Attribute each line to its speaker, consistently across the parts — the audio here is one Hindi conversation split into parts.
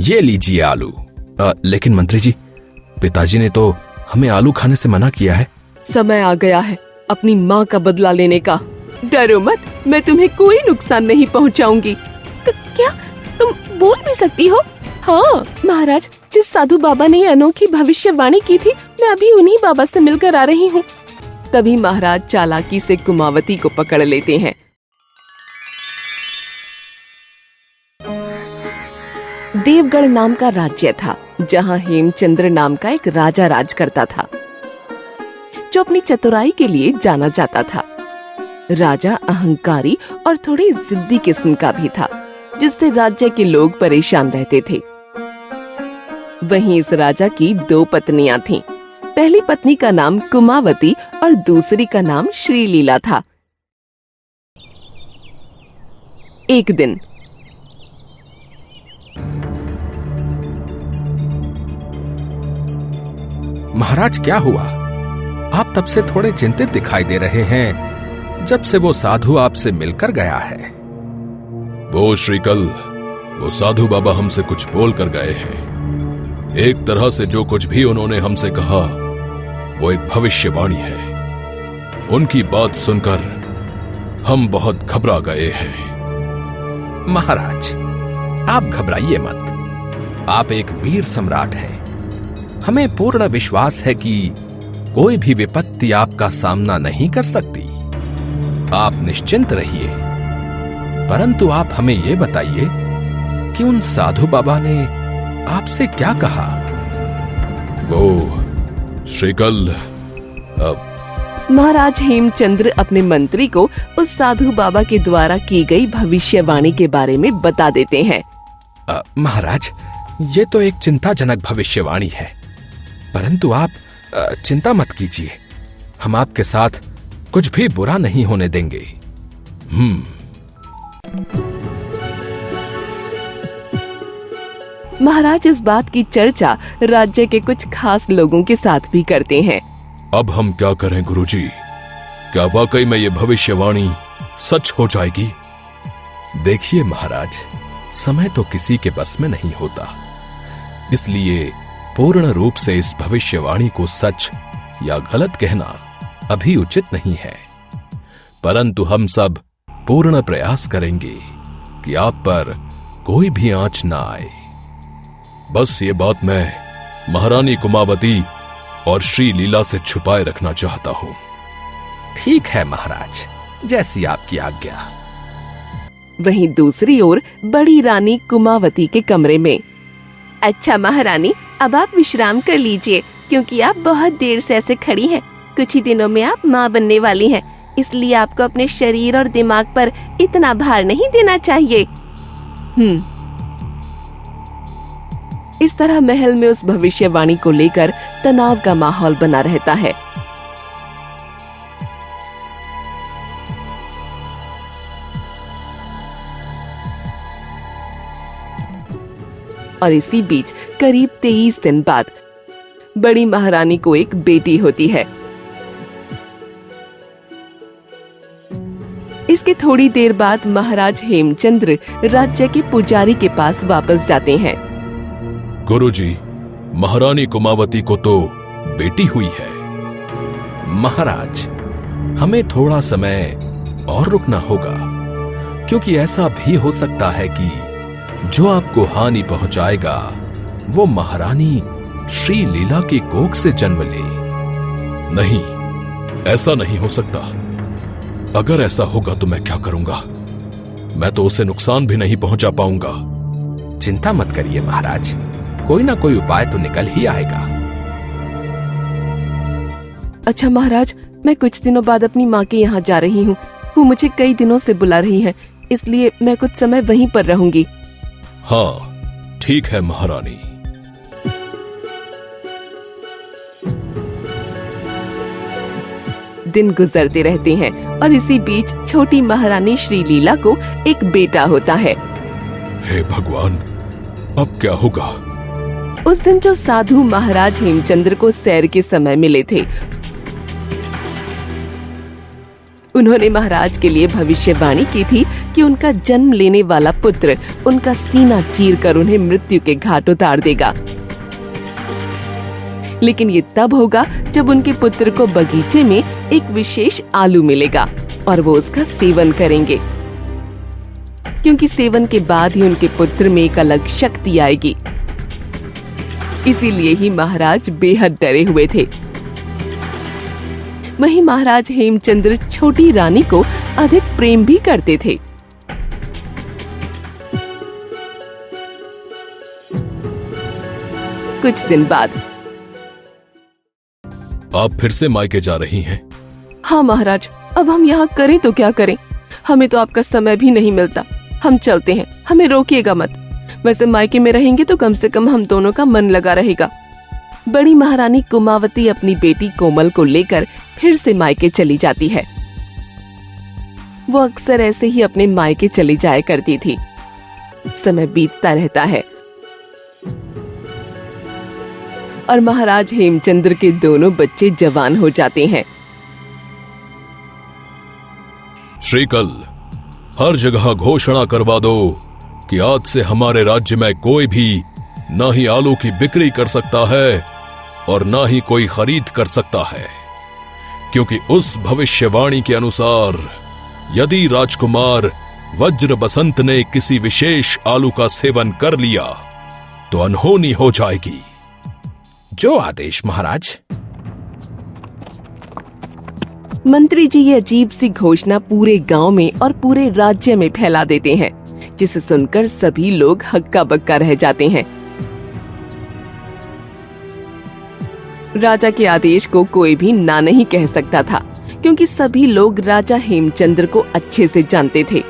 Speaker 1: ये लीजिए आलू। लेकिन मंत्री जी, पिताजी ने तो हमें आलू खाने से मना किया है।
Speaker 2: समय आ गया है अपनी माँ का बदला लेने का। डरो मत, मैं तुम्हें कोई नुकसान नहीं पहुँचाऊंगी। क्या तुम बोल भी सकती हो? हाँ महाराज, जिस साधु बाबा ने ये अनोखी भविष्यवाणी की थी, मैं अभी उन्हीं बाबा से मिलकर आ रही हूँ। तभी महाराज चालाकी से कुमावती को पकड़ लेते हैं। देवगढ़ नाम का राज्य था, जहाँ हेमचंद्र नाम का एक राजा राज करता था, जो अपनी चतुराई के लिए जाना जाता था। राजा अहंकारी और थोड़ी जिद्दी किस्म का भी था, जिससे राज्य के लोग परेशान रहते थे। वहीं इस राजा की 2 पत्नियां थीं। पहली पत्नी का नाम कुमावती और दूसरी का नाम श्रीलीला था। एक दिन
Speaker 1: महाराज, क्या हुआ? आप तब से थोड़े चिंतित दिखाई दे रहे हैं, जब से वो साधु आपसे मिलकर गया है।
Speaker 3: वो श्रीकल, वो साधु बाबा हमसे कुछ बोल कर गए हैं। एक तरह से जो कुछ भी उन्होंने हमसे कहा, वो एक भविष्यवाणी है। उनकी बात सुनकर हम बहुत घबरा गए हैं।
Speaker 1: महाराज, आप घबराइए मत। आप एक वीर सम्राट हैं। हमें पूर्ण विश्वास है कि कोई भी विपत्ति आपका सामना नहीं कर सकती। आप निश्चिंत रहिए। परंतु आप हमें ये बताइए कि उन साधु बाबा ने आपसे क्या कहा?
Speaker 3: वो श्रीकल,
Speaker 2: महाराज हेमचंद्र अपने मंत्री को उस साधु बाबा के द्वारा की गई भविष्यवाणी के बारे में बता देते हैं।
Speaker 1: महाराज, ये तो एक चिंताजनक भविष्यवाणी है, परंतु आप चिंता मत कीजिए। हम आपके साथ कुछ भी बुरा नहीं होने देंगे।
Speaker 2: महाराज इस बात की चर्चा राज्य के कुछ खास लोगों के साथ भी करते हैं।
Speaker 3: अब हम क्या करें गुरुजी? क्या वाकई में ये भविष्यवाणी सच हो जाएगी?
Speaker 1: देखिए महाराज, समय तो किसी के बस में नहीं होता, इसलिए पूर्ण रूप से इस भविष्यवाणी को सच या गलत कहना अभी उचित नहीं है। परंतु हम सब पूर्ण प्रयास करेंगे कि आप पर कोई भी आंच ना आए।
Speaker 3: बस ये बात मैं महारानी कुमावती और श्री लीला से छुपाए रखना चाहता हूं।
Speaker 1: ठीक है महाराज, जैसी आपकी आज्ञा।
Speaker 2: वहीं दूसरी ओर बड़ी रानी कुमावती के कमरे में। अच्छा महारानी, अब आप विश्राम कर लीजिए, क्योंकि आप बहुत देर से ऐसे खड़ी हैं। कुछ ही दिनों में आप माँ बनने वाली हैं, इसलिए आपको अपने शरीर और दिमाग पर इतना भार नहीं देना चाहिए। इस तरह महल में उस भविष्यवाणी को लेकर तनाव का माहौल बना रहता है। और इसी बीच करीब 23 दिन बाद बड़ी महारानी को एक बेटी होती है। इसके थोड़ी देर बाद महाराज हेमचंद्र राज्य के पुजारी के पास वापस जाते हैं।
Speaker 3: गुरुजी, महारानी कुमावती को तो बेटी हुई है।
Speaker 1: महाराज, हमें थोड़ा समय और रुकना होगा, क्योंकि ऐसा भी हो सकता है कि जो आपको हानि पहुंचाएगा वो महारानी श्री लीला की कोख से जन्म ले।
Speaker 3: नहीं, ऐसा नहीं हो सकता। अगर ऐसा होगा तो मैं क्या करूंगा? मैं तो उसे नुकसान भी नहीं पहुंचा पाऊंगा।
Speaker 1: चिंता मत करिए महाराज, कोई ना कोई उपाय तो निकल ही आएगा।
Speaker 2: अच्छा महाराज, मैं कुछ दिनों बाद अपनी माँ के यहाँ जा रही हूँ। वो मुझे कई दिनों से बुला रही है, इसलिए मैं कुछ समय वहीं पर रहूंगी।
Speaker 3: हाँ ठीक है महारानी।
Speaker 2: दिन गुजरते रहते हैं और इसी बीच छोटी महारानी श्रीलीला को एक बेटा होता है।
Speaker 3: हे भगवान, अब क्या होगा?
Speaker 2: उस दिन जो साधु महाराज हेमचंद्र को सैर के समय मिले थे, उन्होंने महाराज के लिए भविष्यवाणी की थी कि उनका जन्म लेने वाला पुत्र उनका सीना चीरकर उन्हें मृत्यु के घाट उतार देगा। लेकिन ये तब होगा जब उनके पुत्र को बगीचे में एक विशेष आलू मिलेगा और वो उसका सेवन करेंगे, क्योंकि सेवन के बाद ही उनके पुत्र में एक अलग शक्ति आएगी। इसीलिए ही महाराज बेहद डरे हुए थे। वहीं महाराज हेमचंद्र छोटी रानी को अधिक प्रेम भी करते थे। कुछ दिन बाद
Speaker 3: आप फिर से मायके जा रही हैं?
Speaker 2: हाँ महाराज, अब हम यहाँ करें तो क्या करें, हमें तो आपका समय भी नहीं मिलता। हम चलते हैं, हमें रोकिएगा मत। वैसे मायके में रहेंगे तो कम से कम हम दोनों का मन लगा रहेगा। बड़ी महारानी कुमावती अपनी बेटी कोमल को लेकर फिर से मायके चली जाती है। वो अक्सर ऐसे ही अपने मायके चली जाया करती थी। समय बीतता रहता है और महाराज हेमचंद्र के दोनों बच्चे जवान हो जाते हैं।
Speaker 3: श्रीकल, हर जगह घोषणा करवा दो कि आज से हमारे राज्य में कोई भी ना ही आलू की बिक्री कर सकता है और ना ही कोई खरीद कर सकता है, क्योंकि उस भविष्यवाणी के अनुसार यदि राजकुमार वज्र बसंत ने किसी विशेष आलू का सेवन कर लिया तो अनहोनी हो जाएगी।
Speaker 1: जो आदेश महाराज।
Speaker 2: मंत्री जी ये अजीब सी घोषणा पूरे गांव में और पूरे राज्य में फैला देते हैं, जिसे सुनकर सभी लोग हक्का बक्का रह जाते हैं। राजा के आदेश को कोई भी ना नहीं कह सकता था, क्योंकि सभी लोग राजा हेमचंद्र को अच्छे से जानते थे।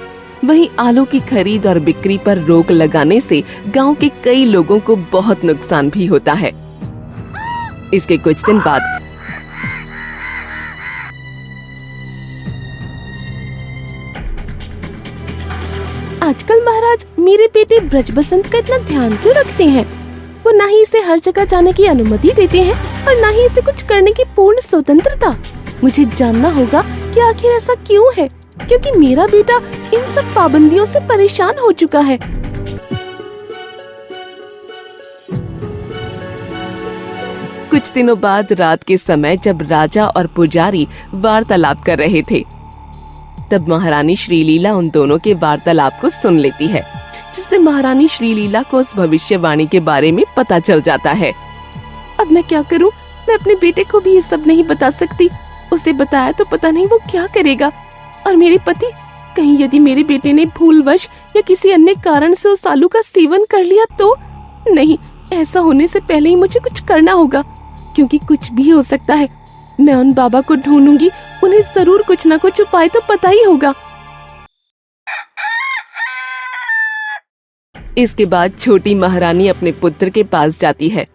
Speaker 2: वहीं आलू की खरीद और बिक्री पर रोक लगाने से गांव के कई लोगों को बहुत नुकसान भी होता है। इसके कुछ दिन बाद आजकल महाराज मेरे बेटे ब्रज बसंत का इतना ध्यान क्यों रखते हैं? वो ना ही इसे हर जगह जाने की अनुमति देते हैं और ना ही इसे कुछ करने की पूर्ण स्वतंत्रता। मुझे जानना होगा कि आखिर ऐसा क्यों है, क्योंकि मेरा बेटा इन सब पाबंदियों से परेशान हो चुका है। कुछ दिनों बाद रात के समय जब राजा और पुजारी वार्तालाप कर रहे थे, तब महारानी श्रीलीला उन दोनों के वार्तालाप को सुन लेती है, जिससे महारानी श्रीलीला को उस भविष्यवाणी के बारे में पता चल जाता है। अब मैं क्या करूं? मैं अपने बेटे को भी ये सब नहीं बता सकती। उसे बताया तो पता नहीं वो क्या करेगा। और मेरे पति, कहीं यदि मेरे बेटे ने भूलवश या किसी अन्य कारण से उस आलू का सेवन कर लिया तो? नहीं, ऐसा होने से पहले ही मुझे कुछ करना होगा, क्योंकि कुछ भी हो सकता है। मैं उन बाबा को ढूंढूंगी, उन्हें जरूर कुछ ना कुछ उपाय तो पता ही होगा। इसके बाद छोटी महारानी अपने पुत्र के पास जाती है।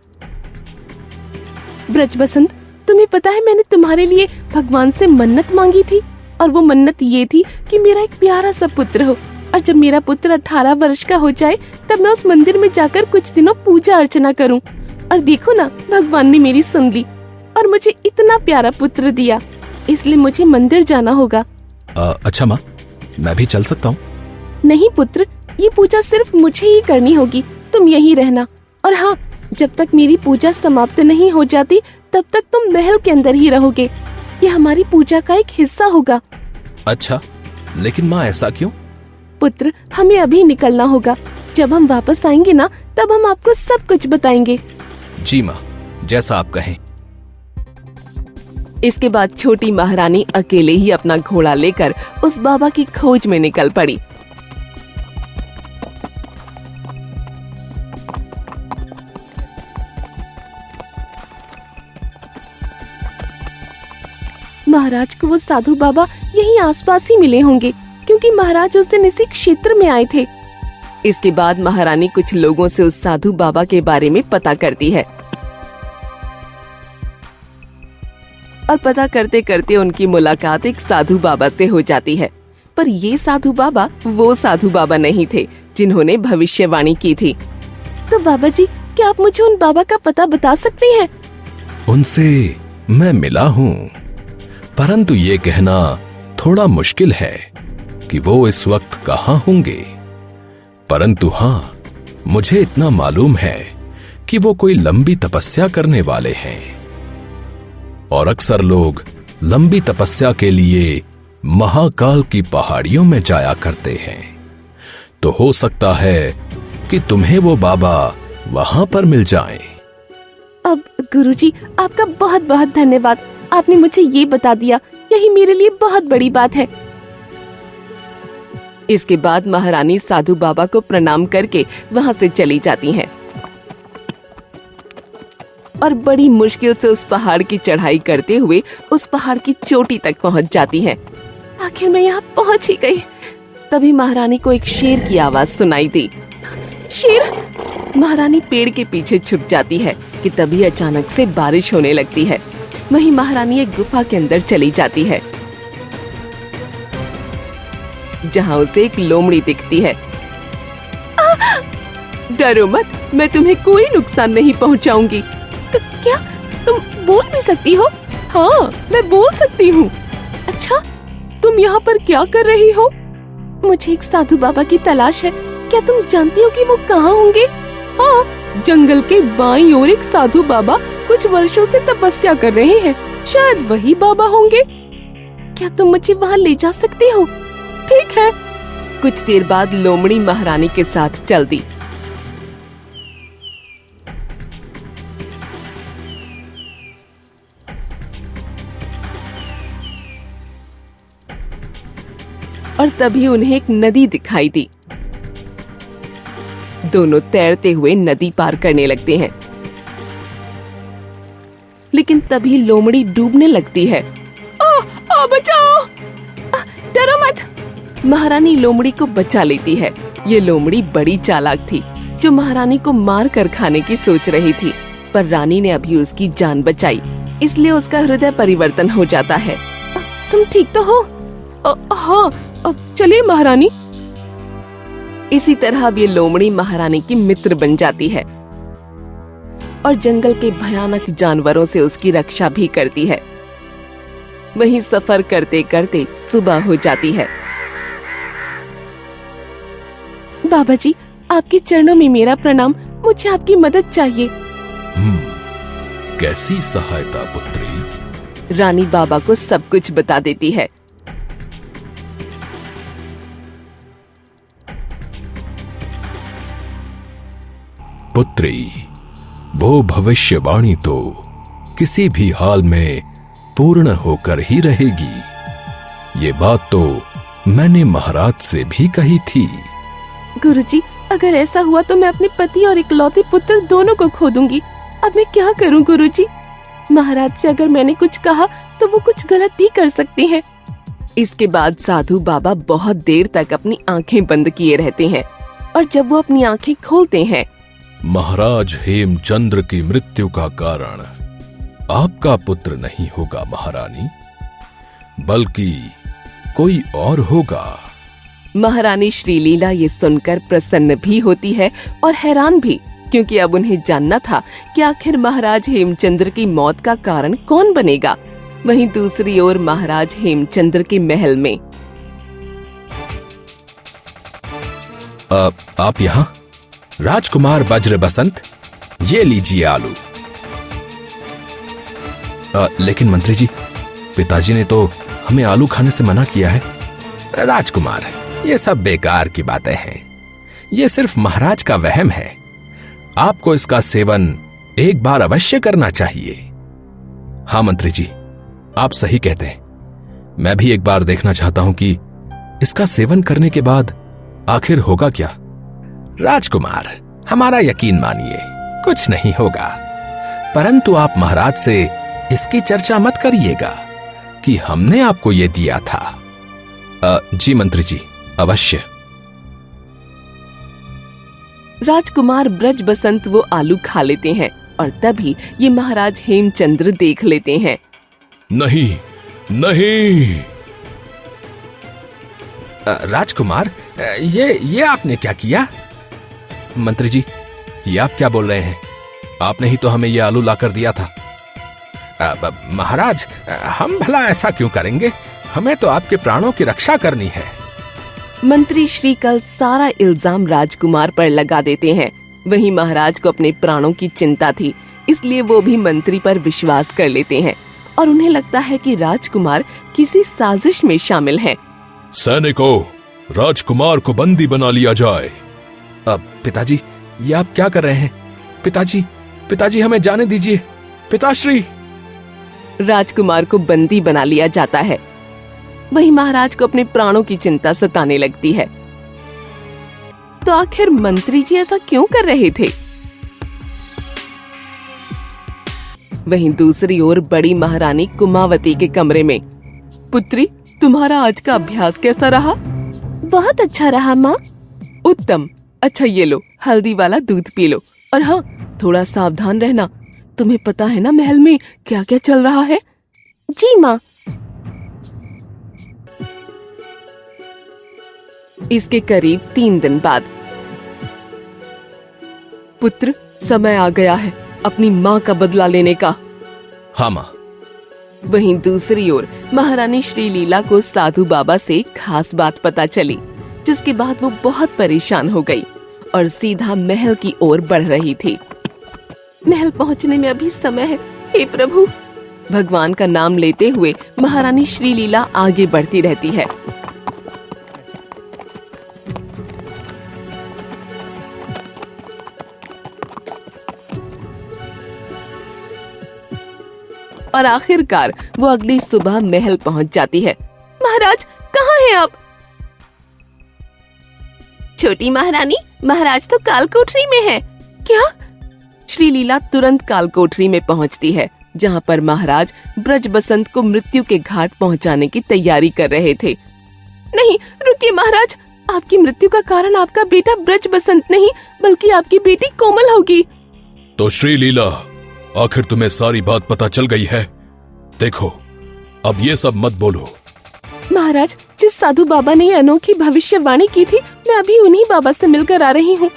Speaker 2: ब्रज बसंत, तुम्हें पता है मैंने तुम्हारे लिए भगवान से मन्नत मांगी थी, और वो मन्नत ये थी कि मेरा एक प्यारा सा पुत्र हो, और जब मेरा पुत्र 18 वर्ष का हो जाए तब मैं उस मंदिर में जाकर कुछ दिनों पूजा अर्चना करूं। और देखो ना, भगवान ने मेरी सुन ली और मुझे इतना प्यारा पुत्र दिया, इसलिए मुझे मंदिर जाना होगा।
Speaker 1: अच्छा माँ, मैं भी चल सकता हूँ?
Speaker 2: नहीं पुत्र, ये पूजा सिर्फ मुझे ही करनी होगी, तुम यहीं रहना। और हाँ, जब तक मेरी पूजा समाप्त नहीं हो जाती तब तक तुम महल के अंदर ही रहोगे। ये हमारी पूजा का एक हिस्सा होगा।
Speaker 1: अच्छा, लेकिन माँ ऐसा क्यों?
Speaker 2: पुत्र, हमें अभी निकलना होगा। जब हम वापस आएंगे ना, तब हम आपको सब कुछ बताएंगे।
Speaker 1: जी माँ, जैसा आप कहें।
Speaker 2: इसके बाद छोटी महारानी अकेले ही अपना घोड़ा लेकर उस बाबा की खोज में निकल पड़ी। महाराज को वो साधु बाबा यहीं आसपास ही मिले होंगे, क्योंकि महाराज उस दिन इसी क्षेत्र में आए थे। इसके बाद महारानी कुछ लोगों से उस साधु बाबा के बारे में पता करती है, और पता करते करते उनकी मुलाकात एक साधु बाबा से हो जाती है। पर ये साधु बाबा वो साधु बाबा नहीं थे जिन्होंने भविष्यवाणी की थी। तो बाबा जी, क्या आप मुझे उन बाबा का पता बता सकते हैं?
Speaker 1: उनसे मैं मिला हूँ, परंतु ये कहना थोड़ा मुश्किल है
Speaker 3: कि वो इस वक्त कहां होंगे, परंतु हां, मुझे इतना मालूम है कि वो कोई लंबी तपस्या करने वाले हैं। और अक्सर लोग लंबी तपस्या के लिए महाकाल की पहाड़ियों में जाया करते हैं। तो हो सकता है कि तुम्हें वो बाबा वहां पर मिल जाएं।
Speaker 2: अब गुरुजी, आपका बहुत बहुत धन्यवाद। आपने मुझे ये बता दिया, यही मेरे लिए बहुत बड़ी बात है। इसके बाद महारानी साधु बाबा को प्रणाम करके वहां से चली जाती हैं और बड़ी मुश्किल से उस पहाड़ की चढ़ाई करते हुए उस पहाड़ की चोटी तक पहुंच जाती हैं। आखिर मैं यहाँ पहुंच ही गई। तभी महारानी को एक शेर की आवाज सुनाई दी। शेर! महारानी पेड़ के पीछे छुप जाती है कि तभी अचानक से बारिश होने लगती है। वहीं महारानी एक गुफा के अंदर चली जाती है जहां उसे एक लोमड़ी दिखती है। डरो मत, मैं तुम्हें कोई नुकसान नहीं पहुंचाऊंगी। क्या तुम बोल भी सकती हो? हाँ, मैं बोल सकती हूँ। अच्छा, तुम यहाँ पर क्या कर रही हो? मुझे एक साधु बाबा की तलाश है। क्या तुम जानती हो कि वो कहाँ होंगे? हाँ, जंगल के बाईं ओर एक साधु बाबा कुछ वर्षों से तपस्या कर रहे हैं। शायद वही बाबा होंगे। क्या तुम मुझे वहाँ ले जा सकती हो? ठीक है। कुछ देर बाद लोमड़ी महारानी के साथ चल दी। और तभी उन्हें एक नदी दिखाई दी। दोनों तैरते हुए नदी पार करने लगते हैं, लेकिन तभी लोमड़ी डूबने लगती है। बचाओ! डरो मत! महारानी लोमड़ी को बचा लेती है। ये लोमड़ी बड़ी चालाक थी, जो महारानी को मार कर खाने की सोच रही थी, पर रानी ने अभी उसकी जान बचाई, इसलिए उसका हृदय परिवर्तन हो जाता है। तुम ठीक तो हो? हाँ, अब चलिए महारानी। इसी तरह अब ये लोमड़ी महारानी की मित्र बन जाती है और जंगल के भयानक जानवरों से उसकी रक्षा भी करती है। वहीं सफर करते करते सुबह हो जाती है। बाबा जी, आपके चरणों में मेरा प्रणाम। मुझे आपकी मदद चाहिए।
Speaker 3: कैसी सहायता पुत्री?
Speaker 2: रानी बाबा को सब कुछ बता देती है।
Speaker 3: पुत्री, वो भविष्यवाणी तो किसी भी हाल में पूर्ण होकर ही रहेगी। ये बात तो मैंने महाराज से भी कही थी।
Speaker 2: गुरुजी, अगर ऐसा हुआ तो मैं अपने पति और इकलौते पुत्र दोनों को खो दूंगी। अब मैं क्या करूं गुरुजी? महाराज से अगर मैंने कुछ कहा तो वो कुछ गलत भी कर सकते हैं। इसके बाद साधु बाबा बहुत देर तक अपनी आंखें बंद किए रहते हैं और जब वो अपनी आंखें खोलते हैं,
Speaker 3: महाराज हेमचंद्र की मृत्यु का कारण आपका पुत्र नहीं होगा महारानी, बल्कि कोई और होगा।
Speaker 2: महारानी श्रीलीला ये सुनकर प्रसन्न भी होती है और हैरान भी, क्योंकि अब उन्हें जानना था कि आखिर महाराज हेमचंद्र की मौत का कारण कौन बनेगा। वहीं दूसरी ओर महाराज हेमचंद्र के महल में।
Speaker 1: आप यहाँ? राजकुमार वज्र बसंत, ये लीजिए आलू। लेकिन मंत्री जी, पिताजी ने तो हमें आलू खाने से मना किया है। राजकुमार, ये सब बेकार की बातें हैं। ये सिर्फ महाराज का वहम है। आपको इसका सेवन एक बार अवश्य करना चाहिए। हाँ मंत्री जी, आप सही कहते हैं। मैं भी एक बार देखना चाहता हूं कि इसका सेवन करने के बाद आखिर होगा क्या। राजकुमार, हमारा यकीन मानिए, कुछ नहीं होगा। परंतु आप महाराज से इसकी चर्चा मत करिएगा कि हमने आपको ये दिया था। जी मंत्री जी, अवश्य।
Speaker 2: राजकुमार ब्रज बसंत वो आलू खा लेते हैं और तभी ये महाराज हेमचंद्र देख लेते हैं।
Speaker 3: नहीं, नहीं।
Speaker 1: राजकुमार, ये आपने क्या किया? मंत्री जी, ये आप क्या बोल रहे हैं? आपने ही तो हमें ये आलू लाकर दिया था। महाराज, हम भला ऐसा क्यों करेंगे? हमें तो आपके प्राणों की रक्षा करनी है।
Speaker 2: मंत्री श्रीकल सारा इल्जाम राजकुमार पर लगा देते हैं। वहीं महाराज को अपने प्राणों की चिंता थी, इसलिए वो भी मंत्री पर विश्वास कर लेते हैं और उन्हें लगता है कि राजकुमार किसी साजिश में शामिल है।
Speaker 3: सैनिकों, राजकुमार को बंदी बना लिया जाए।
Speaker 1: अब पिताजी, ये आप क्या कर रहे हैं? पिताजी हमें जाने दीजिए। पिताश्री।
Speaker 2: राजकुमार को बंदी बना लिया जाता है। वहीं महाराज को अपने प्राणों की चिंता सताने लगती है। तो आखिर मंत्री जी ऐसा क्यों कर रहे थे? वहीं दूसरी ओर बड़ी महारानी कुमावती के कमरे में। पुत्री, तुम्हारा आज का अभ्यास कैसा रहा? बहुत अच्छा रहा माँ। उत्तम। अच्छा, ये लो, हल्दी वाला दूध पी लो। और हाँ, थोड़ा सावधान रहना। तुम्हें पता है ना महल में क्या क्या चल रहा है? जी माँ। इसके करीब 3 दिन बाद। पुत्र, समय आ गया है अपनी माँ का बदला लेने का।
Speaker 1: हाँ माँ।
Speaker 2: वहीं दूसरी ओर महारानी श्रीलीला को साधु बाबा से एक खास बात पता चली, जिसके बाद वो बहुत परेशान हो गई और सीधा महल की ओर बढ़ रही थी। महल पहुंचने में अभी समय है, हे प्रभु। भगवान का नाम लेते हुए महारानी श्रीलीला आगे बढ़ती रहती है। और आखिरकार वो अगली सुबह महल पहुंच जाती है। महाराज, कहाँ हैं आप? छोटी महारानी, महाराज तो कालकोठरी में है। क्या? श्रीलीला तुरंत कालकोठरी में पहुंचती है, जहां पर महाराज ब्रज बसंत को मृत्यु के घाट पहुंचाने की तैयारी कर रहे थे। नहीं, रुकिए महाराज, आपकी मृत्यु का कारण आपका बेटा ब्रज बसंत नहीं, बल्कि आपकी बेटी कोमल होगी।
Speaker 3: तो श्रीलीला, आखिर तुम्हें सारी बात पता चल गई है? देखो, अब ये सब मत बोलो।
Speaker 2: महाराज, जिस साधु बाबा ने ये अनोखी भविष्यवाणी की थी, मैं अभी उन्हीं बाबा से मिलकर आ रही हूँ।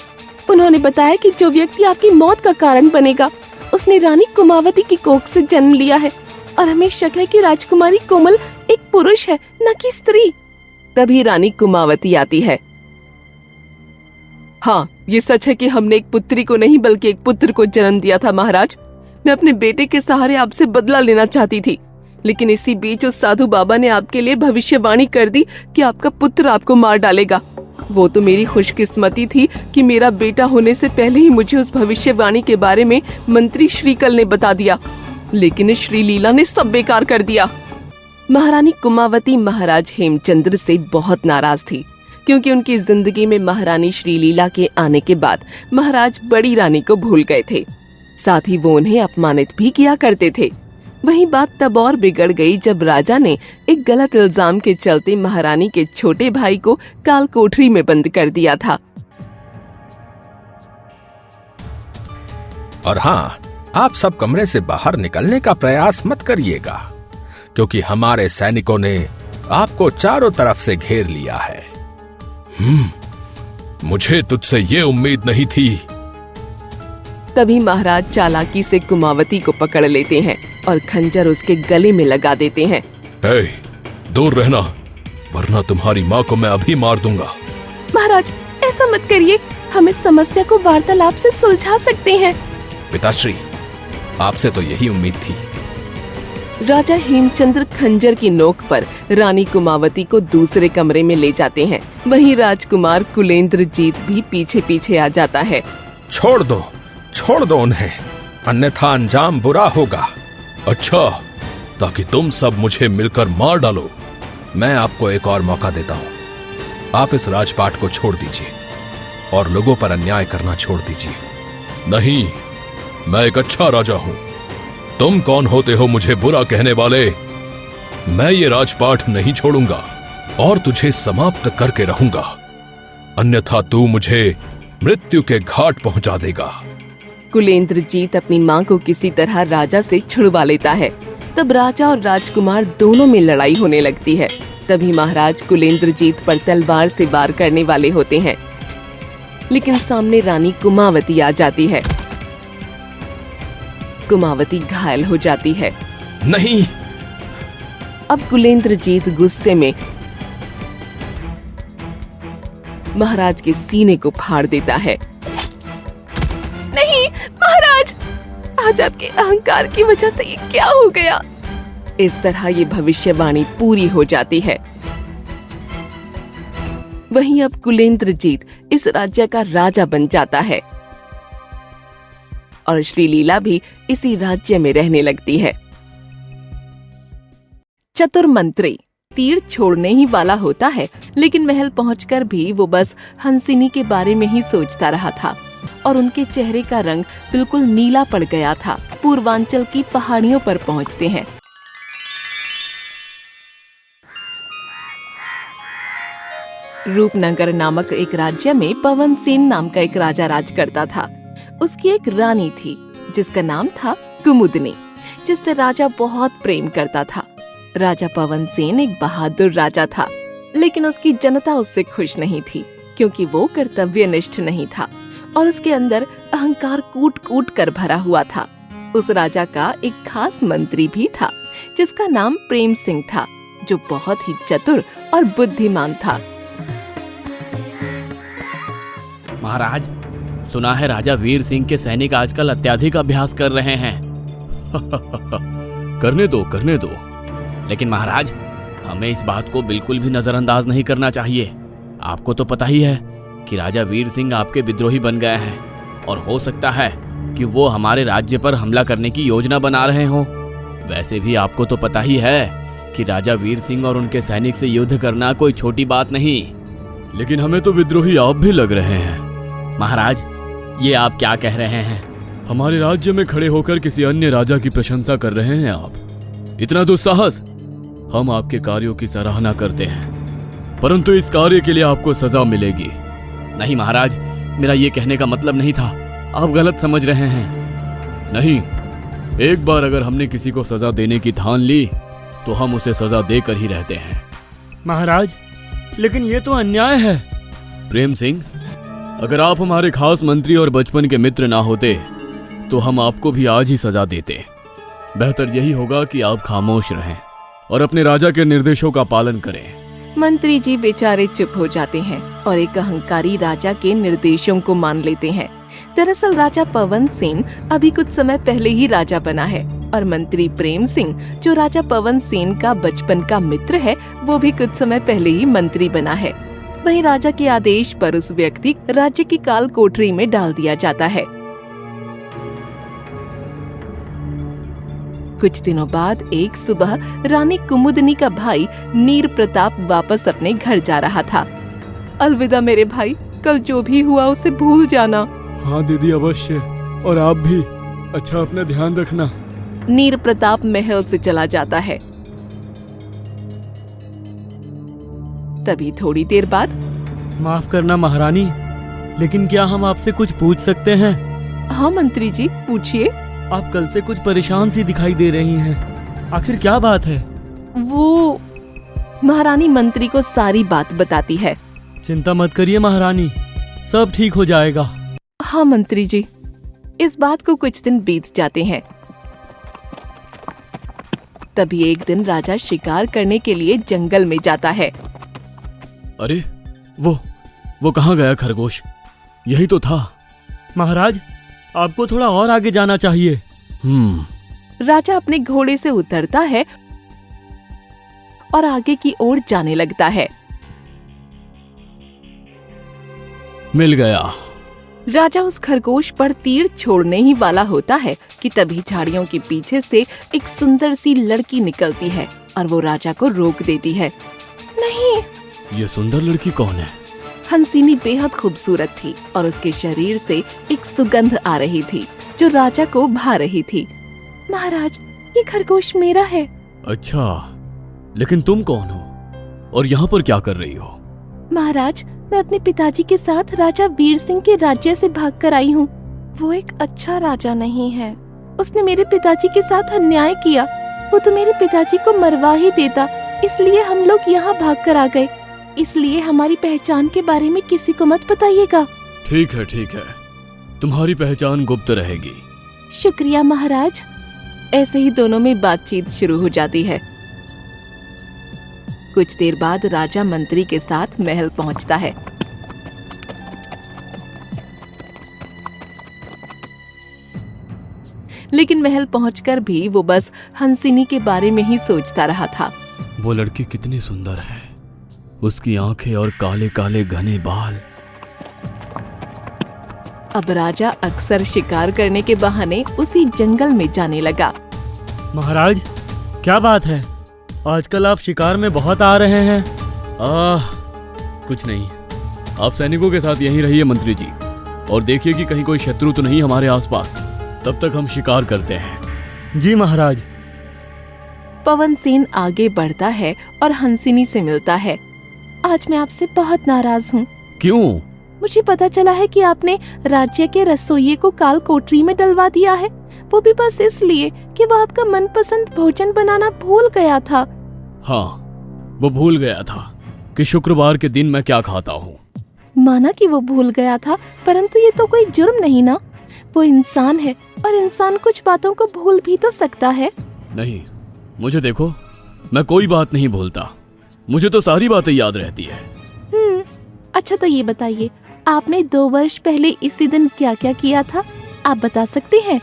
Speaker 2: उन्होंने बताया कि जो व्यक्ति आपकी मौत का कारण बनेगा, उसने रानी कुमावती की कोख से जन्म लिया है और हमें शक है कि राजकुमारी कोमल एक पुरुष है, न कि स्त्री। तभी रानी कुमावती आती है। हाँ, ये सच है कि हमने एक पुत्री को नहीं बल्कि एक पुत्र को जन्म दिया था महाराज। मैं अपने बेटे के सहारे आपसे बदला लेना चाहती थी, लेकिन इसी बीच उस साधु बाबा ने आपके लिए भविष्यवाणी कर दी कि आपका पुत्र आपको मार डालेगा। वो तो मेरी खुशकिस्मती थी कि मेरा बेटा होने से पहले ही मुझे उस भविष्यवाणी के बारे में मंत्री श्रीकल ने बता दिया, लेकिन श्रीलीला ने सब बेकार कर दिया। महारानी कुमावती महाराज हेमचंद्र से बहुत नाराज थी, क्योंकि उनकी जिंदगी में महारानी श्रीलीला के आने के बाद महाराज बड़ी रानी को भूल गए थे। साथ ही वो उन्हें अपमानित भी किया करते थे। वही बात तब और बिगड़ गई जब राजा ने एक गलत इल्जाम के चलते महारानी के छोटे भाई को कालकोठरी में बंद कर दिया था।
Speaker 1: और हाँ, आप सब कमरे से बाहर निकलने का प्रयास मत करिएगा, क्योंकि हमारे सैनिकों ने आपको चारों तरफ से घेर लिया है।
Speaker 3: मुझे तुझसे ये उम्मीद नहीं थी।
Speaker 2: तभी महाराज चालाकी से कुमावती को पकड़ लेते हैं और खंजर उसके गले में लगा देते हैं।
Speaker 3: हे, दूर रहना, वरना तुम्हारी माँ को मैं अभी मार दूंगा।
Speaker 2: महाराज, ऐसा मत करिए, हम इस समस्या को वार्तालाप से सुलझा सकते हैं।
Speaker 1: पिताश्री, आपसे तो यही उम्मीद थी।
Speaker 2: राजा हेमचंद्र खंजर की नोक पर रानी कुमावती को दूसरे कमरे में ले जाते हैं। वहीं राजकुमार कुलेंद्रजीत भी पीछे पीछे आ जाता है।
Speaker 1: छोड़ दो उन्हें, अन्यथा अंजाम बुरा होगा।
Speaker 3: अच्छा, ताकि तुम सब मुझे मिलकर मार डालो।
Speaker 1: मैं आपको एक और मौका देता हूँ। आप इस राजपाट को छोड़ दीजिए और लोगों पर अन्याय करना छोड़ दीजिए।
Speaker 3: नहीं, मैं एक अच्छा राजा हूँ। तुम कौन होते हो मुझे बुरा कहने वाले? मैं ये राजपाट नहीं छोड़ूंगा और तुझे समाप्त करके रहूंगा, अन्यथा तू मुझे मृत्यु के घाट पहुंचा देगा।
Speaker 2: कुलेंद्रजीत अपनी माँ को किसी तरह राजा से छुड़वा लेता है। तब राजा और राजकुमार दोनों में लड़ाई होने लगती है। तभी महाराज कुलेंद्रजीत पर तलवार से वार करने वाले होते हैं, लेकिन सामने रानी कुमावती आ जाती है। कुमावती घायल हो जाती है।
Speaker 1: नहीं।
Speaker 2: अब कुलेंद्रजीत गुस्से में महाराज के सीने को फाड़ देता है। नहीं महाराज, आज आपके अहंकार की वजह से ये क्या हो गया? इस तरह ये भविष्यवाणी पूरी हो जाती है। वहीं अब कुलेंद्रजीत इस राज्य का राजा बन जाता है और श्रीलीला भी इसी राज्य में रहने लगती है। चतुर मंत्री तीर छोड़ने ही वाला होता है, लेकिन महल पहुंचकर भी वो बस हंसिनी के बारे में ही सोचता रहा था और उनके चेहरे का रंग बिल्कुल नीला पड़ गया था। पूर्वांचल की पहाड़ियों पर पहुंचते हैं। रूपनगर नामक एक राज्य में पवन सेन नाम का एक राजा राज करता था। उसकी एक रानी थी जिसका नाम था कुमुदनी, जिससे राजा बहुत प्रेम करता था। राजा पवन सेन एक बहादुर राजा था, लेकिन उसकी जनता उससे खुश नहीं थी क्योंकि वो कर्तव्यनिष्ठ नहीं था और उसके अंदर अहंकार कूट कूट कर भरा हुआ था। उस राजा का एक खास मंत्री भी था जिसका नाम प्रेम सिंह था, जो बहुत ही चतुर और बुद्धिमान था।
Speaker 4: महाराज, सुना है राजा वीर सिंह के सैनिक आजकल अत्याधिक अभ्यास कर रहे हैं।
Speaker 3: करने दो।
Speaker 4: लेकिन महाराज, हमें इस बात को बिल्कुल भी नजरअंदाज नहीं करना चाहिए। आपको तो पता ही है कि राजा वीर सिंह आपके विद्रोही बन गए हैं और हो सकता है कि वो हमारे राज्य पर हमला करने की योजना बना रहे हों। वैसे भी आपको तो पता ही है कि राजा वीर सिंह और उनके सैनिक से युद्ध करना कोई छोटी बात नहीं।
Speaker 3: लेकिन हमें तो विद्रोही आप भी लग रहे हैं।
Speaker 4: महाराज, ये आप क्या कह रहे हैं?
Speaker 3: हमारे राज्य में खड़े होकर किसी अन्य राजा की प्रशंसा कर रहे हैं आप। इतना दुस्साहस! हम आपके कार्यों की सराहना करते हैं, परंतु इस कार्य के लिए आपको सजा मिलेगी।
Speaker 4: नहीं महाराज, मेरा ये कहने का मतलब नहीं था। आप गलत समझ रहे हैं।
Speaker 3: नहीं, एक बार अगर हमने किसी को सजा देने की ठान ली तो हम उसे सजा देकर ही रहते हैं।
Speaker 4: महाराज, लेकिन ये तो अन्याय है।
Speaker 3: प्रेम सिंह, अगर आप हमारे खास मंत्री और बचपन के मित्र ना होते तो हम आपको भी आज ही सजा देते। बेहतर यही होगा कि आप खामोश रहें और अपने राजा के निर्देशों का पालन करें।
Speaker 2: मंत्री जी बेचारे चुप हो जाते हैं और एक अहंकारी राजा के निर्देशों को मान लेते हैं। दरअसल राजा पवन सेन अभी कुछ समय पहले ही राजा बना है और मंत्री प्रेम सिंह, जो राजा पवन सेन का बचपन का मित्र है, वो भी कुछ समय पहले ही मंत्री बना है। वहीं राजा के आदेश पर उस व्यक्ति राज्य की काल कोठरी में डाल दिया जाता है। कुछ दिनों बाद एक सुबह रानी कुमुदनी का भाई नीर प्रताप वापस अपने घर जा रहा था। अलविदा मेरे भाई, कल जो भी हुआ उसे भूल जाना।
Speaker 3: हाँ दीदी, अवश्य। और आप भी अच्छा अपना ध्यान रखना।
Speaker 2: नीर प्रताप महल से चला जाता है। तभी थोड़ी देर बाद,
Speaker 4: माफ करना महारानी, लेकिन क्या हम आपसे कुछ पूछ सकते हैं?
Speaker 2: हाँ मंत्री जी, पूछिए।
Speaker 4: आप कल से कुछ परेशान सी दिखाई दे रही हैं। आखिर क्या बात है?
Speaker 2: वो महारानी मंत्री को सारी बात बताती है।
Speaker 4: चिंता मत करिए महारानी, सब ठीक हो जाएगा।
Speaker 2: हाँ मंत्री जी। इस बात को कुछ दिन बीत जाते हैं। तभी एक दिन राजा शिकार करने के लिए जंगल में जाता है।
Speaker 3: अरे वो कहाँ गया खरगोश? यही तो था।
Speaker 4: महाराज, आपको थोड़ा और आगे जाना चाहिए।
Speaker 2: राजा अपने घोड़े से उतरता है और आगे की ओर जाने लगता है।
Speaker 3: मिल गया।
Speaker 2: राजा उस खरगोश पर तीर छोड़ने ही वाला होता है कि तभी झाड़ियों के पीछे से एक सुंदर सी लड़की निकलती है और वो राजा को रोक देती है। नहीं,
Speaker 3: ये सुंदर लड़की कौन है?
Speaker 2: हंसिनी बेहद खूबसूरत थी और उसके शरीर से एक सुगंध आ रही थी जो राजा को भा रही थी। महाराज, ये खरगोश मेरा है।
Speaker 3: अच्छा, लेकिन तुम कौन हो और यहाँ पर क्या कर रही हो?
Speaker 2: महाराज, मैं अपने पिताजी के साथ राजा वीर सिंह के राज्य से भागकर आई हूँ। वो एक अच्छा राजा नहीं है। उसने मेरे पिताजी के साथ अन्याय किया। वो तो मेरे पिताजी को मरवा ही देता, इसलिए हम लोग यहाँ भागकर आ गए। इसलिए हमारी पहचान के बारे में किसी को मत बताइएगा।
Speaker 3: ठीक है, तुम्हारी पहचान गुप्त रहेगी।
Speaker 2: शुक्रिया महाराज। ऐसे ही दोनों में बातचीत शुरू हो जाती है। कुछ देर बाद राजा मंत्री के साथ महल पहुंचता है। लेकिन महल पहुंचकर भी वो बस हंसिनी के बारे में ही सोचता रहा था।
Speaker 4: वो लड़की कितनी सुंदर है, उसकी आंखें और काले काले घने बाल।
Speaker 2: अब राजा अक्सर शिकार करने के बहाने उसी जंगल में जाने लगा।
Speaker 5: महाराज, क्या बात है? आजकल आप शिकार में बहुत आ रहे हैं।
Speaker 4: कुछ नहीं, आप सैनिकों के साथ यहीं रहिए मंत्री जी, और देखिए कि कहीं कोई शत्रु तो नहीं हमारे आसपास। तब तक हम शिकार करते हैं।
Speaker 5: जी महाराज।
Speaker 2: पवन सेन आगे बढ़ता है और हंसिनी से मिलता है। आज मैं आपसे बहुत नाराज हूँ।
Speaker 4: क्यों?
Speaker 2: मुझे पता चला है कि आपने राज्य के रसोइये को काल कोठरी में डलवा दिया है, वो भी बस इसलिए कि वो आपका मनपसंद भोजन बनाना भूल गया था।
Speaker 4: हाँ, वो भूल गया था कि शुक्रवार के दिन मैं क्या खाता हूँ।
Speaker 2: माना कि वो भूल गया था, परंतु ये तो कोई जुर्म नहीं ना। वो इंसान है और इंसान कुछ बातों को भूल भी तो सकता है।
Speaker 4: नहीं, मुझे देखो, मैं कोई बात नहीं भूलता, मुझे तो सारी बातें याद रहती है।
Speaker 2: अच्छा तो ये बताइए, आपने 2 वर्ष पहले इसी दिन क्या क्या किया था, आप बता सकते हैं?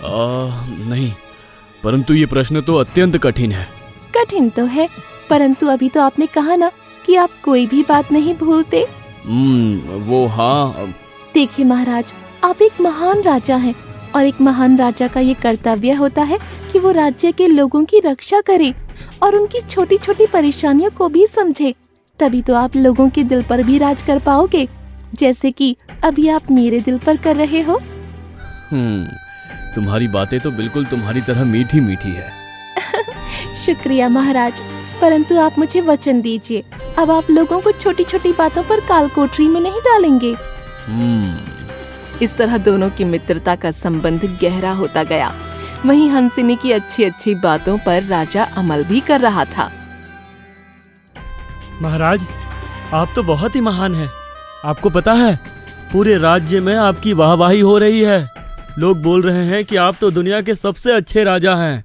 Speaker 4: नहीं, परंतु ये प्रश्न तो अत्यंत कठिन है।
Speaker 2: कठिन तो है, परंतु अभी तो आपने कहा ना कि आप कोई भी बात नहीं भूलते।
Speaker 4: वो हाँ।
Speaker 2: देखिए महाराज, आप एक महान राजा हैं और एक महान राजा का ये कर्तव्य होता है कि वो राज्य के लोगों की रक्षा करे और उनकी छोटी छोटी परेशानियों को भी समझे। तभी तो आप लोगों के दिल पर भी राज कर पाओगे, जैसे कि अभी आप मेरे दिल पर कर रहे हो।
Speaker 4: तुम्हारी बातें तो बिल्कुल तुम्हारी तरह मीठी मीठी है।
Speaker 2: शुक्रिया महाराज, परंतु आप मुझे वचन दीजिए, अब आप लोगों को छोटी छोटी बातों पर काल कोठरी में नहीं डालेंगे। इस तरह दोनों की मित्रता का संबंध गहरा होता गया। वहीं हंसिनी की अच्छी अच्छी बातों पर राजा अमल भी कर रहा था।
Speaker 5: महाराज, आप तो बहुत ही महान हैं। आपको पता है, पूरे राज्य में आपकी वाहवाही हो रही है। लोग बोल रहे हैं कि आप तो दुनिया के सबसे अच्छे राजा हैं।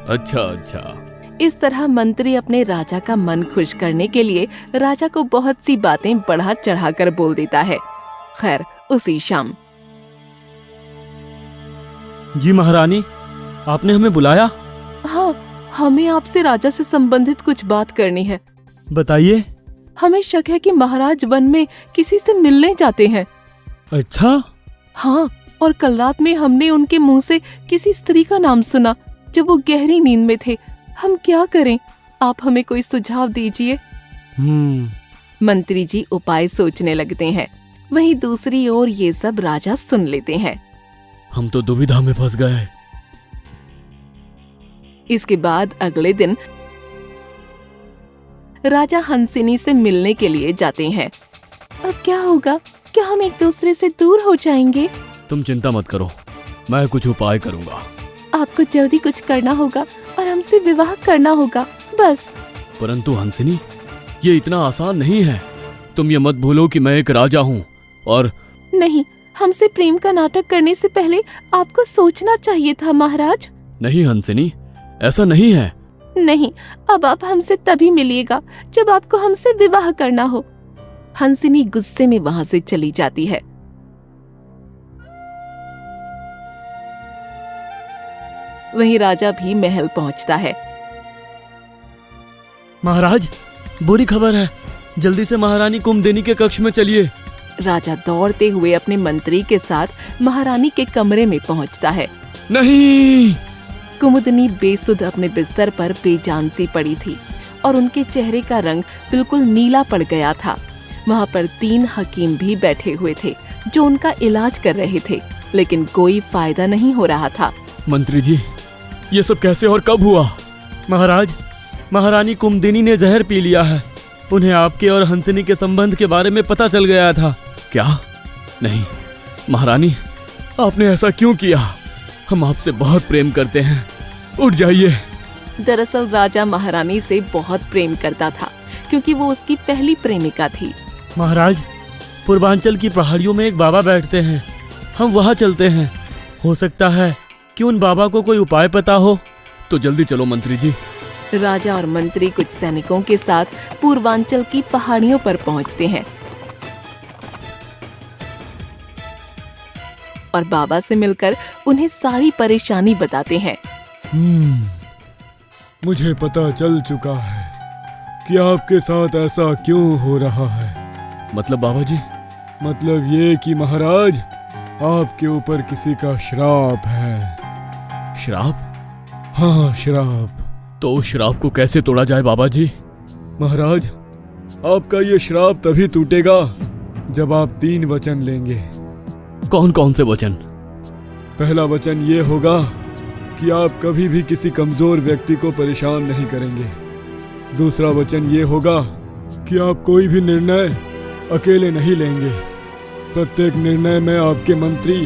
Speaker 4: अच्छा अच्छा।
Speaker 2: इस तरह मंत्री अपने राजा का मन खुश करने के लिए राजा को बहुत सी बातें बढ़ा चढ़ाकर बोल देता है। खैर, उसी शाम।
Speaker 5: जी महारानी, आपने हमें बुलाया?
Speaker 2: हाँ, हमें आपसे राजा से संबंधित कुछ बात करनी है।
Speaker 5: बताइए।
Speaker 2: हमें शक है कि महाराज वन में किसी से मिलने जाते हैं।
Speaker 5: अच्छा?
Speaker 2: हाँ, और कल रात में हमने उनके मुंह से किसी स्त्री का नाम सुना जब वो गहरी नींद में थे। हम क्या करें? आप हमें कोई सुझाव दीजिए। मंत्री जी उपाय सोचने लगते हैं। वहीं दूसरी ओर ये सब राजा सुन लेते हैं।
Speaker 4: हम तो दुविधा में फंस गए।
Speaker 2: इसके बाद अगले दिन राजा हंसिनी से मिलने के लिए जाते हैं। अब क्या होगा? क्या हम एक दूसरे से दूर हो जाएंगे?
Speaker 4: तुम चिंता मत करो, मैं कुछ उपाय करूंगा।
Speaker 2: आपको जल्दी कुछ करना होगा और हमसे विवाह करना होगा, बस।
Speaker 4: परंतु हंसिनी, ये इतना आसान नहीं है। तुम ये मत भूलो कि मैं एक राजा हूँ और
Speaker 2: नहीं, हमसे प्रेम का नाटक करने से पहले आपको सोचना चाहिए था महाराज।
Speaker 4: नहीं हंसिनी, ऐसा नहीं है।
Speaker 2: नहीं, अब आप हमसे तभी मिलिएगा जब आपको हमसे विवाह करना हो। हंसिनी गुस्से में वहां से चली जाती है। वहीं राजा भी महल पहुंचता है।
Speaker 5: महाराज, बुरी खबर है। जल्दी से महारानी कुमुदिनी के कक्ष में चलिए।
Speaker 2: राजा दौड़ते हुए अपने मंत्री के साथ महारानी के कमरे में पहुंचता है।
Speaker 4: नहीं!
Speaker 2: कुमुदिनी बेसुध अपने बिस्तर पर बेजान सी पड़ी थी और उनके चेहरे का रंग बिल्कुल नीला पड़ गया था। वहाँ पर 3 हकीम भी बैठे हुए थे जो उनका इलाज कर रहे थे, लेकिन कोई फायदा नहीं हो रहा था।
Speaker 4: मंत्री जी, ये सब कैसे और कब हुआ?
Speaker 5: महाराज, महारानी कुमुदिनी ने जहर पी लिया है। उन्हें आपके और हंसिनी के संबंध के बारे में पता चल गया था।
Speaker 4: क्या? नहीं महारानी, आपने ऐसा क्यों किया? हम आपसे बहुत प्रेम करते हैं, उठ जाइए।
Speaker 2: दरअसल राजा महारानी से बहुत प्रेम करता था क्योंकि वो उसकी पहली प्रेमिका थी।
Speaker 5: महाराज, पूर्वांचल की पहाड़ियों में एक बाबा बैठते हैं, हम वहाँ चलते हैं। हो सकता है कि उन बाबा को कोई उपाय पता हो।
Speaker 4: तो जल्दी चलो मंत्री जी।
Speaker 2: राजा और मंत्री कुछ सैनिकों के साथ पूर्वांचल की पहाड़ियों पर पहुंचते हैं और बाबा से मिलकर उन्हें सारी परेशानी बताते हैं।
Speaker 6: मुझे पता चल चुका है कि आपके साथ ऐसा क्यों हो रहा है।
Speaker 3: मतलब बाबा जी?
Speaker 6: मतलब ये कि महाराज, आपके ऊपर किसी का श्राप है।
Speaker 3: श्राप?
Speaker 6: हाँ, श्राप।
Speaker 3: तो उस श्राप को कैसे तोड़ा जाए बाबा जी?
Speaker 6: महाराज, आपका ये श्राप तभी टूटेगा जब आप 3 वचन लेंगे।
Speaker 3: कौन कौन से वचन?
Speaker 6: पहला वचन ये होगा कि आप कभी भी किसी कमजोर व्यक्ति को परेशान नहीं करेंगे। दूसरा वचन ये होगा कि आप कोई भी निर्णय अकेले नहीं लेंगे। प्रत्येक निर्णय में आपके मंत्री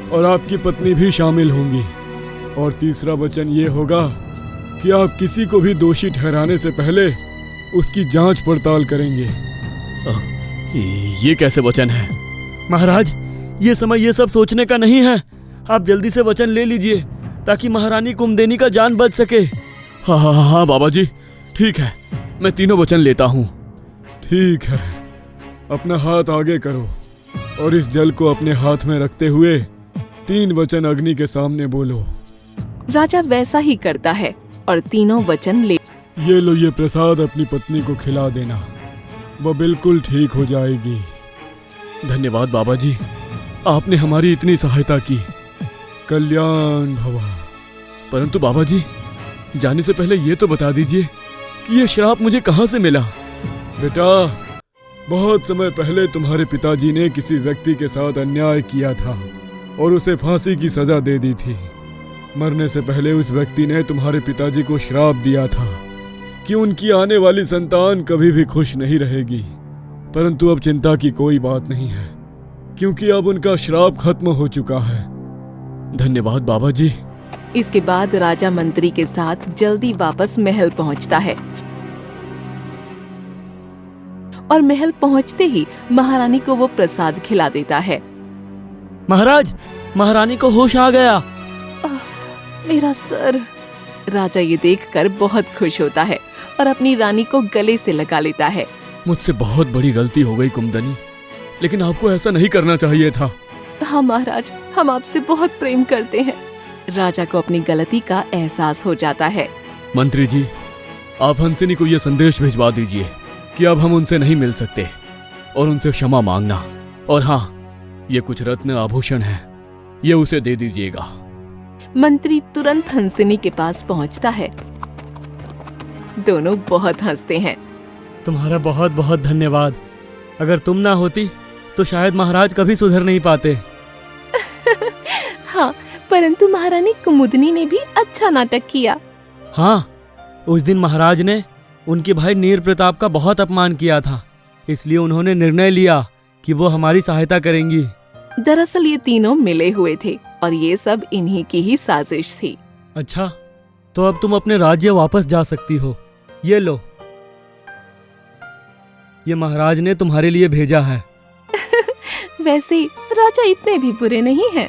Speaker 6: और आपकी पत्नी भी शामिल होंगी। और तीसरा वचन ये होगा कि आप किसी को भी दोषी ठहराने से पहले उसकी जांच पड़ताल करेंगे।
Speaker 3: ये कैसे वचन है?
Speaker 5: महाराज, ये समय ये सब सोचने का नहीं है। आप जल्दी से वचन ले लीजिए ताकि महारानी कुमुदिनी का जान बच सके।
Speaker 3: हाँ हाँ हाँ बाबा जी, ठीक है, मैं तीनों वचन लेता हूँ।
Speaker 6: ठीक है, अपना हाथ आगे करो और इस जल को अपने हाथ में रखते हुए 3 वचन अग्नि के सामने बोलो।
Speaker 2: राजा वैसा ही करता है और तीनों वचन ले।
Speaker 6: ये लो, ये प्रसाद अपनी पत्नी को खिला देना, वो बिल्कुल ठीक हो जाएगी।
Speaker 3: धन्यवाद बाबा जी, आपने हमारी इतनी सहायता की।
Speaker 6: कल्याण भवा।
Speaker 3: परंतु बाबा जी, जाने से पहले ये तो बता दीजिए कि ये श्राप मुझे कहाँ से मिला?
Speaker 6: बेटा, बहुत समय पहले तुम्हारे पिताजी ने किसी व्यक्ति के साथ अन्याय किया था और उसे फांसी की सजा दे दी थी। मरने से पहले उस व्यक्ति ने तुम्हारे पिताजी को श्राप दिया था कि उनकी आने वाली संतान कभी भी खुश नहीं रहेगी। परंतु अब चिंता की कोई बात नहीं है, क्योंकि अब उनका श्राप खत्म हो चुका है।
Speaker 3: धन्यवाद बाबा जी।
Speaker 2: इसके बाद राजा मंत्री के साथ जल्दी वापस महल पहुंचता है और महल पहुंचते ही महारानी को वो प्रसाद खिला देता है।
Speaker 5: महाराज, महारानी को होश आ गया।
Speaker 2: मेरा सर। राजा ये देखकर बहुत खुश होता है और अपनी रानी को गले से लगा लेता है।
Speaker 3: मुझसे बहुत बड़ी गलती हो गई कुमुदिनी, लेकिन आपको ऐसा नहीं करना चाहिए था।
Speaker 2: हाँ महाराज, हम आपसे बहुत प्रेम करते हैं। राजा को अपनी गलती का एहसास हो जाता है।
Speaker 3: मंत्री जी, आप हंसिनी को यह संदेश भिजवा दीजिए कि अब हम उनसे नहीं मिल सकते और उनसे क्षमा मांगना। और हाँ, ये कुछ रत्न आभूषण हैं, ये उसे दे दीजिएगा।
Speaker 2: मंत्री तुरंत हंसिनी के पास पहुंचता है। दोनों बहुत हंसते हैं।
Speaker 5: तुम्हारा बहुत बहुत धन्यवाद। अगर तुम ना होती तो शायद महाराज कभी सुधर नहीं पाते।
Speaker 2: हाँ, परंतु महारानी कुमुदिनी ने भी अच्छा नाटक किया।
Speaker 5: हाँ, उस दिन महाराज ने उनके भाई नीर प्रताप का बहुत अपमान किया था, इसलिए उन्होंने निर्णय लिया कि वो हमारी सहायता करेंगी।
Speaker 2: दरअसल ये तीनों मिले हुए थे और ये सब इन्हीं की ही साजिश थी।
Speaker 5: अच्छा, तो अब तुम अपने राज्य वापस जा सकती हो। ये लो, ये महाराज ने तुम्हारे लिए भेजा है।
Speaker 2: वैसे राजा इतने भी बुरे नहीं हैं।